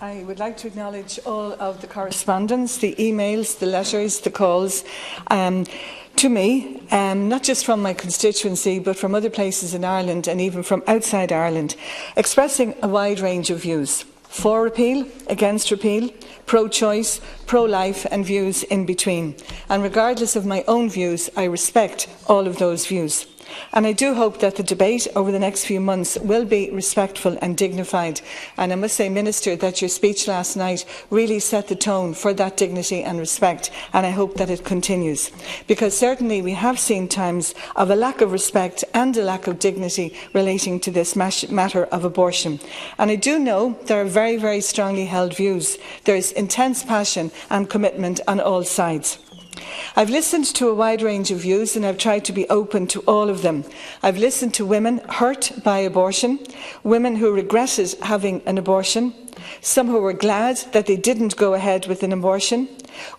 I would like to acknowledge all of the correspondence, the emails, the letters, the calls to me, not just from my constituency but from other places in Ireland and even from outside Ireland, expressing a wide range of views. For repeal, against repeal, pro-choice, pro-life and views in between. And regardless of my own views, I respect all of those views. And I do hope that the debate over the next few months will be respectful and dignified. And I must say, Minister, that your speech last night really set the tone for that dignity and respect, and I hope that it continues. Because certainly we have seen times of a lack of respect and a lack of dignity relating to this matter of abortion. And I do know there are very, very strongly held views. There is intense passion and commitment on all sides. I've listened to a wide range of views and I've tried to be open to all of them. I've listened to women hurt by abortion, women who regretted having an abortion, some who were glad that they didn't go ahead with an abortion,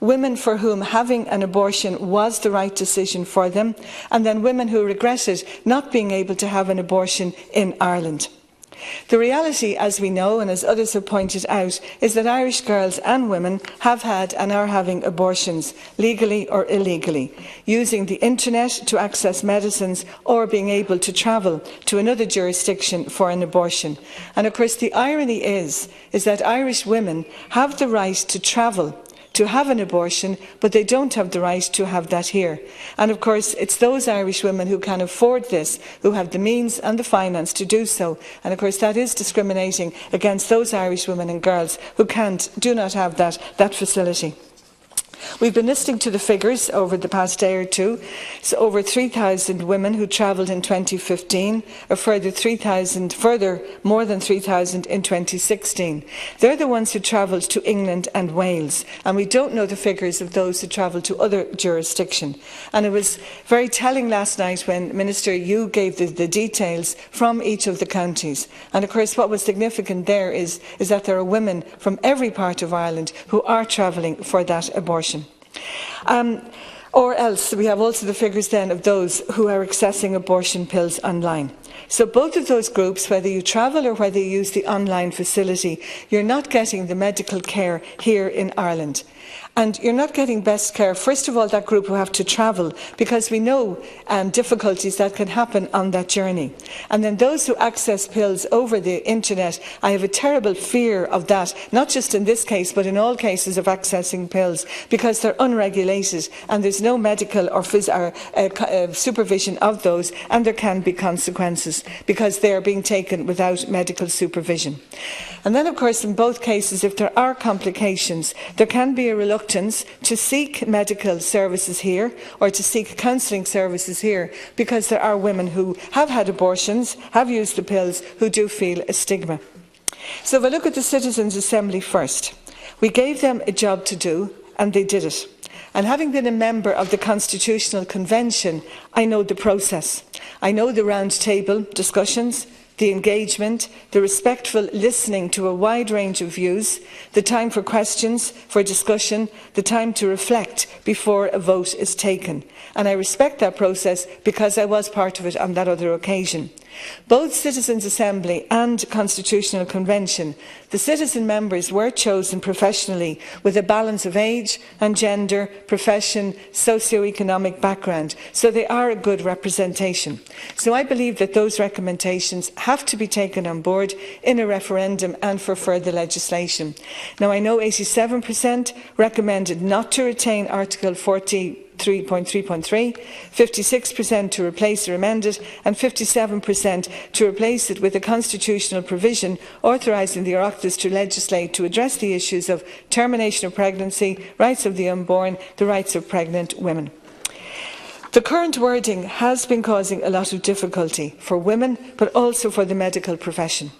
women for whom having an abortion was the right decision for them, and then women who regretted not being able to have an abortion in Ireland. The reality, as we know and as others have pointed out, is that Irish girls and women have had and are having abortions, legally or illegally, using the internet to access medicines or being able to travel to another jurisdiction for an abortion. And of course the irony is that Irish women have the right to travel to have an abortion, but they don't have the right to have that here. And of course, it's those Irish women who can afford this, who have the means and the finance to do so. And of course, that is discriminating against those Irish women and girls who do not have that facility. We've been listening to the figures over the past day or two. So over 3,000 women who travelled in 2015, a further more than 3,000 in 2016. They're the ones who travelled to England and Wales, and we don't know the figures of those who travelled to other jurisdictions. And it was very telling last night when, Minister, you gave the details from each of the counties. And of course what was significant there is that there are women from every part of Ireland who are travelling for that abortion. Or else we have also the figures then of those who are accessing abortion pills online. So both of those groups, whether you travel or whether you use the online facility, you're not getting the medical care here in Ireland. And you're not getting best care, first of all, that group who have to travel, because we know difficulties that can happen on that journey. And then those who access pills over the internet, I have a terrible fear of that, not just in this case, but in all cases of accessing pills, because they're unregulated and there's no medical or supervision of those, and there can be consequences because they are being taken without medical supervision. And then, of course, in both cases, if there are complications, there can be a reluctance to seek medical services here or to seek counselling services here, because there are women who have had abortions, have used the pills, who do feel a stigma. So if I look at the Citizens' Assembly first, we gave them a job to do and they did it. And having been a member of the Constitutional Convention, I know the process. I know the round table discussions, the engagement, the respectful listening to a wide range of views, the time for questions, for discussion, the time to reflect before a vote is taken. And I respect that process because I was part of it on that other occasion. Both Citizens' Assembly and Constitutional Convention, the citizen members were chosen professionally with a balance of age and gender, profession, socio-economic background, so they are a good representation. So I believe that those recommendations have to be taken on board in a referendum and for further legislation. Now, I know 87% recommended not to retain Article 43.3.3, 56% to replace or amend it, and 57% to replace it with a constitutional provision authorising the Oireachtas to legislate to address the issues of termination of pregnancy, rights of the unborn, the rights of pregnant women. The current wording has been causing a lot of difficulty for women, but also for the medical profession.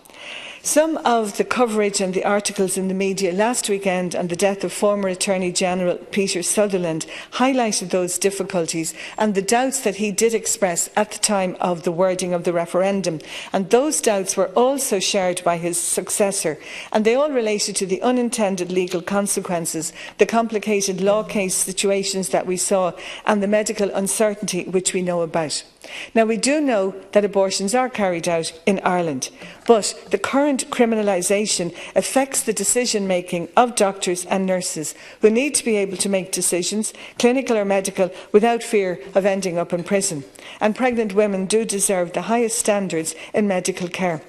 Some of the coverage and the articles in the media last weekend on the death of former Attorney General Peter Sutherland highlighted those difficulties and the doubts that he did express at the time of the wording of the referendum. And those doubts were also shared by his successor, and they all related to the unintended legal consequences, the complicated law case situations that we saw, and the medical uncertainty which we know about. Now, we do know that abortions are carried out in Ireland, but the current criminalisation affects the decision-making of doctors and nurses who need to be able to make decisions, clinical or medical, without fear of ending up in prison. And pregnant women do deserve the highest standards in medical care.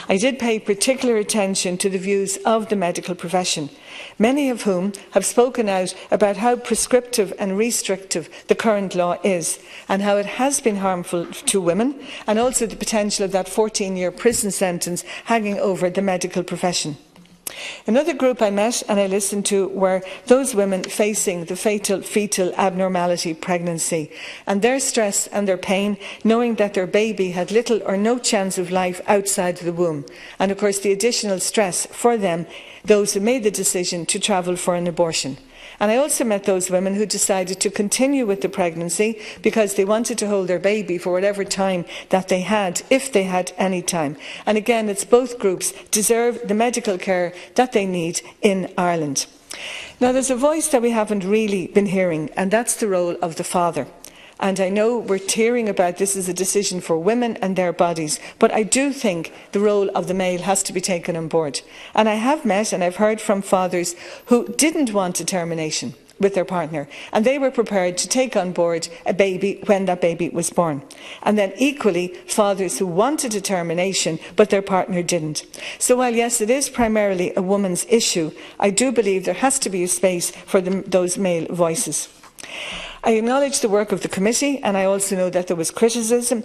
I did pay particular attention to the views of the medical profession, many of whom have spoken out about how prescriptive and restrictive the current law is and how it has been harmful to women, and also the potential of that 14-year prison sentence hanging over the medical profession. Another group I met and I listened to were those women facing the fatal fetal abnormality pregnancy, and their stress and their pain knowing that their baby had little or no chance of life outside the womb, and of course the additional stress for them, those who made the decision to travel for an abortion. And I also met those women who decided to continue with the pregnancy because they wanted to hold their baby for whatever time that they had, if they had any time. And again, it's both groups deserve the medical care that they need in Ireland. Now, there's a voice that we haven't really been hearing, and that's the role of the father. And I know we're hearing about this as a decision for women and their bodies, but I do think the role of the male has to be taken on board. And I have met and I've heard from fathers who didn't want a termination with their partner, and they were prepared to take on board a baby when that baby was born. And then equally, fathers who wanted a termination, but their partner didn't. So while yes, it is primarily a woman's issue, I do believe there has to be a space for those male voices. I acknowledge the work of the committee, and I also know that there was criticism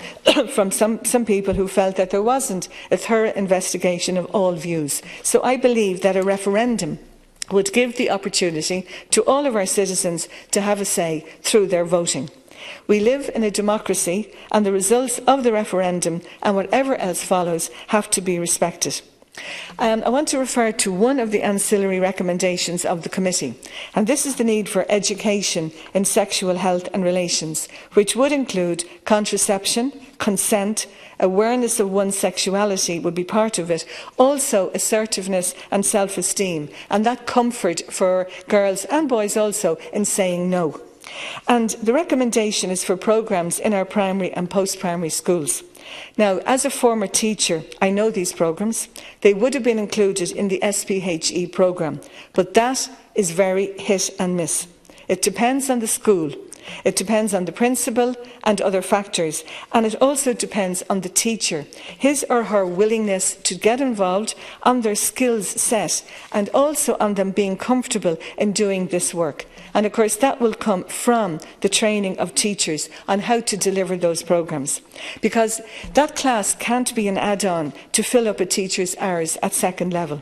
from some people who felt that there wasn't a thorough investigation of all views. So I believe that a referendum would give the opportunity to all of our citizens to have a say through their voting. We live in a democracy, and the results of the referendum and whatever else follows have to be respected. I want to refer to one of the ancillary recommendations of the committee, and this is the need for education in sexual health and relations, which would include contraception, consent, awareness of one's sexuality would be part of it, also assertiveness and self-esteem, and that comfort for girls and boys also in saying no. And the recommendation is for programmes in our primary and post-primary schools. Now, as a former teacher, I know these programmes. They would have been included in the SPHE programme, but that is very hit and miss. It depends on the school. It depends on the principal and other factors, and it also depends on the teacher, his or her willingness to get involved, on their skills set, and also on them being comfortable in doing this work. And of course that will come from the training of teachers on how to deliver those programmes, because that class can't be an add-on to fill up a teacher's hours at second level.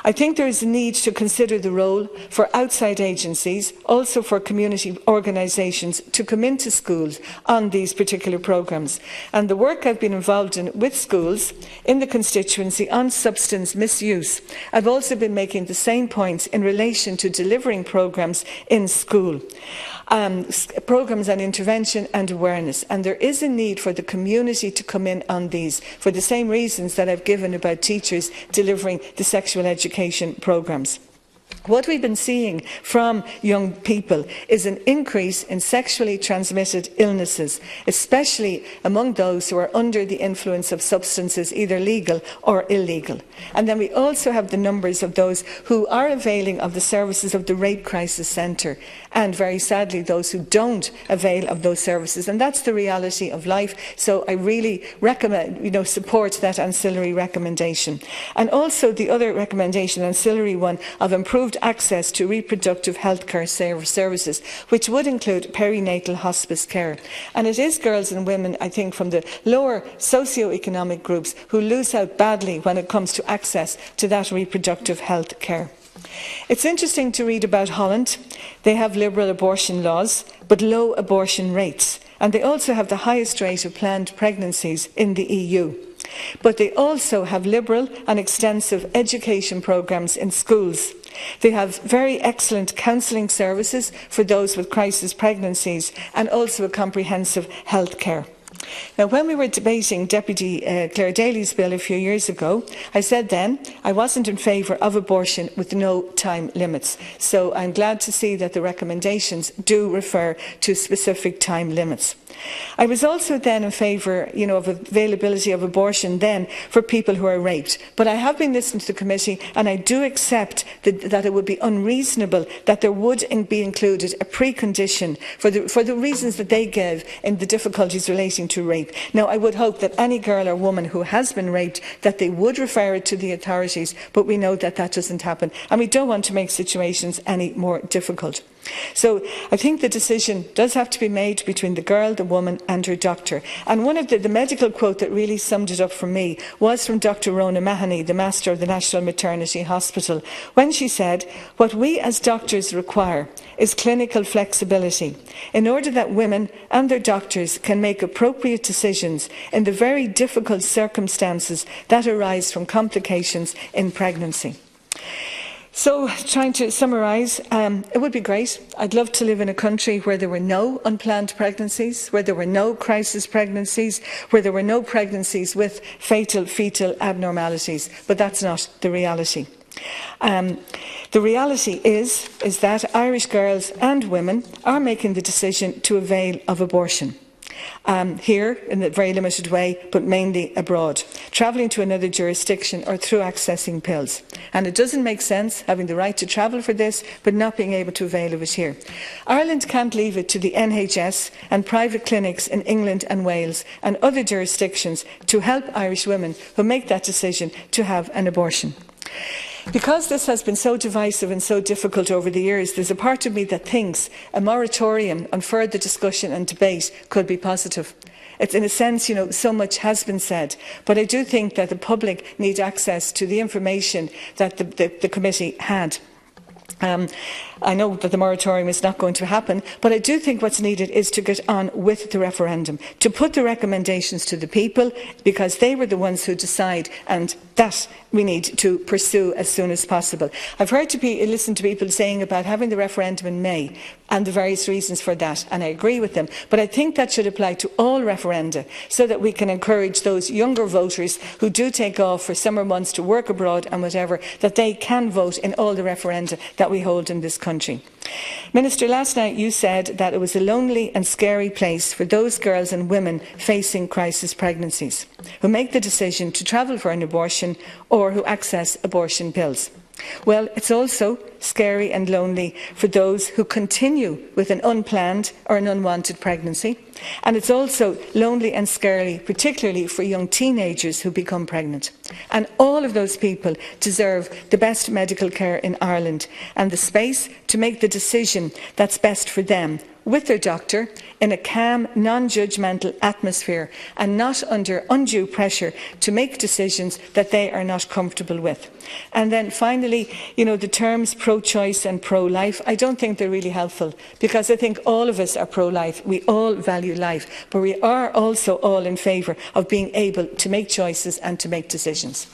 I think there is a need to consider the role for outside agencies, also for community organisations, to come into schools on these particular programmes. And the work I've been involved in with schools in the constituency on substance misuse, I've also been making the same points in relation to delivering programmes in school. Programmes on intervention and awareness, and there is a need for the community to come in on these for the same reasons that I've given about teachers delivering the sexual education programmes. What we've been seeing from young people is an increase in sexually transmitted illnesses, especially among those who are under the influence of substances, either legal or illegal. And then we also have the numbers of those who are availing of the services of the Rape Crisis Centre, and very sadly those who don't avail of those services. And that's the reality of life. So I really recommend, support that ancillary recommendation. And also the other recommendation, ancillary one, of improved access to reproductive healthcare services, which would include perinatal hospice care. And it is girls and women, I think, from the lower socio-economic groups who lose out badly when it comes to access to that reproductive health care. It's interesting to read about Holland. They have liberal abortion laws, but low abortion rates. And they also have the highest rate of planned pregnancies in the EU. But they also have liberal and extensive education programmes in schools. They have very excellent counselling services for those with crisis pregnancies, and also a comprehensive health care. Now, when we were debating Deputy Claire Daly's bill a few years ago, I said then I wasn't in favour of abortion with no time limits. So I'm glad to see that the recommendations do refer to specific time limits. I was also then in favour, of availability of abortion then for people who are raped. But I have been listening to the committee, and I do accept that it would be unreasonable that there would be included a precondition for the reasons that they give in the difficulties relating to rape. Now, I would hope that any girl or woman who has been raped, that they would refer it to the authorities, but we know that that doesn't happen, and we don't want to make situations any more difficult. So I think the decision does have to be made between the girl, the woman and her doctor. And one of the medical quote that really summed it up for me was from Dr. Rona Mahoney, the Master of the National Maternity Hospital, when she said, "What we as doctors require is clinical flexibility in order that women and their doctors can make appropriate decisions in the very difficult circumstances that arise from complications in pregnancy." So, trying to summarise, it would be great. I'd love to live in a country where there were no unplanned pregnancies, where there were no crisis pregnancies, where there were no pregnancies with fatal fetal abnormalities, but that's not the reality. The reality is that Irish girls and women are making the decision to avail of abortion. Here in a very limited way, but mainly abroad, travelling to another jurisdiction or through accessing pills. And it doesn't make sense having the right to travel for this, but not being able to avail of it here. Ireland can't leave it to the NHS and private clinics in England and Wales and other jurisdictions to help Irish women who make that decision to have an abortion. Because this has been so divisive and so difficult over the years, there's a part of me that thinks a moratorium on further discussion and debate could be positive. It's, in a sense, so much has been said, but I do think that the public need access to the information that the committee had. I know that the moratorium is not going to happen, but I do think what's needed is to get on with the referendum, to put the recommendations to the people, because they were the ones who decide, and that we need to pursue as soon as possible. I've heard listen to people saying about having the referendum in May and the various reasons for that, and I agree with them, but I think that should apply to all referenda so that we can encourage those younger voters who do take off for summer months to work abroad and whatever, that they can vote in all the referenda that we hold in this country. Minister, last night you said that it was a lonely and scary place for those girls and women facing crisis pregnancies, who make the decision to travel for an abortion or who access abortion pills. Well, it's also scary and lonely for those who continue with an unplanned or an unwanted pregnancy. And it's also lonely and scary, particularly for young teenagers who become pregnant. And all of those people deserve the best medical care in Ireland and the space to make the decision that's best for them, with their doctor, in a calm, non-judgmental atmosphere and not under undue pressure to make decisions that they are not comfortable with. And then finally, the terms pro-choice and pro-life, I don't think they're really helpful, because I think all of us are pro-life. We all value life, but we are also all in favour of being able to make choices and to make decisions.